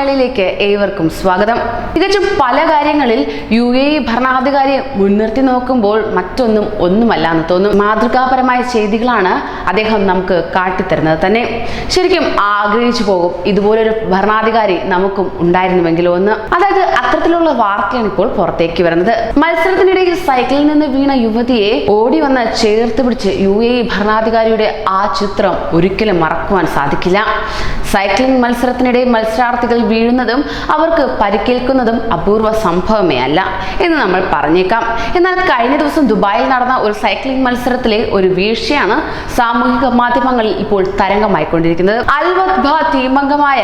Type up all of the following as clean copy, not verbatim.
വാർത്തകളിലേക്ക് ഏവർക്കും സ്വാഗതം. തികച്ചും പല കാര്യങ്ങളിൽ UAE ഭരണാധികാരിയെ മുൻനിർത്തി നോക്കുമ്പോൾ ഒന്നുമല്ല എന്ന് തോന്നും. മാതൃകാപരമായ ചെയ്തികളാണ് അദ്ദേഹം നമുക്ക് കാട്ടിത്തരുന്നത് തന്നെ. ശരിക്കും ആഗ്രഹിച്ചു പോകും ഇതുപോലൊരു ഭരണാധികാരി നമുക്കും ഉണ്ടായിരുന്നുവെങ്കിലോ എന്ന്. അതായത് അത്തരത്തിലുള്ള വാർത്തയാണ് ഇപ്പോൾ പുറത്തേക്ക് വരുന്നത്. മത്സരത്തിനിടയിൽ സൈക്കിളിൽ നിന്ന് വീണ യുവതിയെ ഓടി വന്ന് ചേർത്ത് പിടിച്ച് UAE ഭരണാധികാരിയുടെ ആ ചിത്രം ഒരിക്കലും മറക്കുവാൻ സാധിക്കില്ല. സൈക്ലിംഗ് മത്സരത്തിനിടെ മത്സരാർത്ഥികൾ വീഴുന്നതും അവർക്ക് പരിക്കേൽക്കുന്നതും അപൂർവ സംഭവമേ അല്ല എന്ന് നമ്മൾ പറഞ്ഞേക്കാം. എന്നാൽ കഴിഞ്ഞ ദിവസം ദുബായിൽ നടന്ന ഒരു സൈക്ലിംഗ് മത്സരത്തിലെ ഒരു വീഴ്ചയാണ് സാമൂഹിക മാധ്യമങ്ങളിൽ ഇപ്പോൾ തരംഗമായിക്കൊണ്ടിരിക്കുന്നത്. അൽ വഖ്ബ ടീമംഗമായ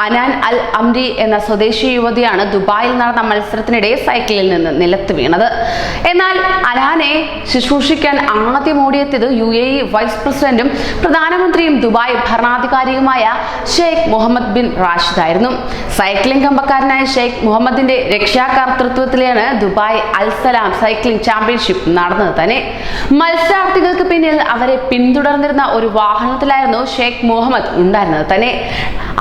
അനാൻ അൽ അംരി എന്ന സ്വദേശി യുവതിയാണ് ദുബായിൽ നടന്ന മത്സരത്തിനിടെ സൈക്കിളിൽ നിന്ന് നിലത്ത് വീണത്. എന്നാൽ അനാനെ ശുശ്രൂഷിക്കാൻ ആദ്യം ഓടിയെത്തിയത് UAE വൈസ് പ്രസിഡന്റും പ്രധാനമന്ത്രിയും ദുബായ് ഭരണാധികാരിയുമായ ഷെയ്ഖ് മുഹമ്മദ് ബിൻ റാഷിദ് ആയിരുന്നു. സൈക്ലിംഗ് കമ്പക്കാരനായ ഷെയ്ഖ് മുഹമ്മദിന്റെ രക്ഷാകർതൃത്വത്തിലാണ് Dubai al Salam cycling championship നടന്നത് തന്നെ. മത്സരാർത്ഥികൾക്ക് പിന്നിൽ അവരെ പിന്തുടർന്നിരുന്ന ഒരു വാഹനത്തിലായിരുന്നു ഷെയ്ഖ് മുഹമ്മദ് ഉണ്ടായിരുന്നത് തന്നെ.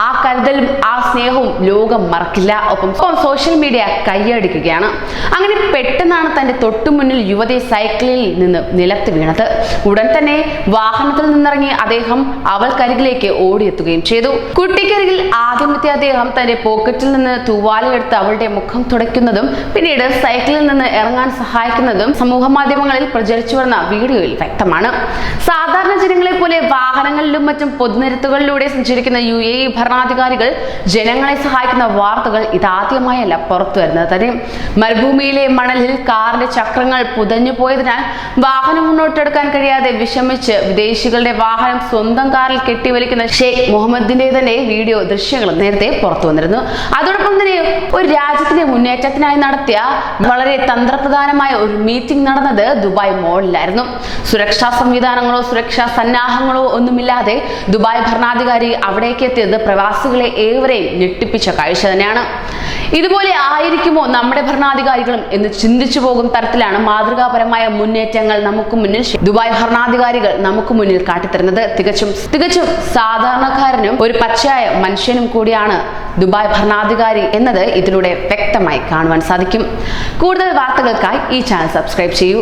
ആ കരുതലും ആ സ്നേഹവും ലോകം മറക്കില്ല. ഒപ്പം സോഷ്യൽ മീഡിയ കൈയടിക്കുകയാണ്. അങ്ങനെ പെട്ടെന്നാണ് തന്റെ തൊട്ടുമുന്നിൽ യുവതി സൈക്കിളിൽ നിന്ന് നിലത്ത് വീണത്. ഉടൻ തന്നെ വാഹനത്തിൽ നിന്നിറങ്ങി അദ്ദേഹം അവൾക്കരികിലേക്ക് ഓടിയെത്തുകയും ചെയ്തു. കുട്ടിക്കരികിൽ ആദ്യമെത്തിയ അദ്ദേഹം തന്റെ പോക്കറ്റിൽ നിന്ന് തൂവാലയെടുത്ത് അവളുടെ മുഖം തുടയ്ക്കുന്നതും പിന്നീട് സൈക്കിളിൽ നിന്ന് ഇറങ്ങാൻ സഹായിക്കുന്നതും സമൂഹ മാധ്യമങ്ങളിൽ പ്രചരിച്ചു വരുന്ന വീഡിയോയിൽ വ്യക്തമാണ്. സാധാരണ ജനങ്ങളെ പോലെ വാഹനങ്ങളിലും മറ്റും പൊതുനിരത്തുകളിലൂടെ സഞ്ചരിക്കുന്ന UAE ഭരണാധികാരികൾ ജനങ്ങളെ സഹായിക്കുന്ന വാർത്തകൾ ഇതാദ്യമായല്ല പുറത്തു വരുന്നത് തന്നെ. മരുഭൂമിയിലെ മണലിൽ കാറിന്റെ ചക്രങ്ങൾ പുതഞ്ഞു പോയതിനാൽ വാഹനം മുന്നോട്ടെടുക്കാൻ കഴിയാതെ വിഷമിച്ച് വിദേശികളുടെ വാഹനം സ്വന്തം കാറിൽ കെട്ടിവലിക്കുന്ന ഷെയ്ഖ് മുഹമ്മദിന്റെ തന്നെ വീഡിയോ ദൃശ്യങ്ങളും നേരത്തെ പുറത്തു വന്നിരുന്നു. അതോടൊപ്പം തന്നെ ഒരു രാജ്യത്തിന്റെ മുന്നേറ്റത്തിനായി നടത്തിയ വളരെ തന്ത്രപ്രധാനമായ ഒരു മീറ്റിംഗ് നടന്നത് ദുബായ് മോളിലായിരുന്നു. സുരക്ഷാ സംവിധാനങ്ങളോ സുരക്ഷാ സന്നാഹങ്ങളോ ഒന്നുമില്ലാതെ ദുബായ് ഭരണാധികാരി അവിടേക്ക് എത്തിയത് പ്രവാസികളെ ഏവരെയും ഞെട്ടിപ്പിച്ച കാഴ്ച തന്നെയാണ്. ഇതുപോലെ ആയിരിക്കുമോ നമ്മുടെ ഭരണാധികാരികളും എന്ന് ചിന്തിച്ചു പോകും തരത്തിലാണ് മാതൃകാപരമായ മുന്നേറ്റങ്ങൾ നമുക്ക് മുന്നിൽ ദുബായ് ഭരണാധികാരികൾ നമുക്ക് മുന്നിൽ കാട്ടിത്തരുന്നത്. തികച്ചും സാധാരണക്കാരനും ഒരു പച്ചയായ മനുഷ്യനും കൂടിയാണ് ദുബായ് ഭരണാധികാരി എന്നത് ഇതിലൂടെ വ്യക്തമായി കാണുവാൻ സാധിക്കും. കൂടുതൽ വാർത്തകൾക്കായി ഈ ചാനൽ സബ്സ്ക്രൈബ് ചെയ്യൂ.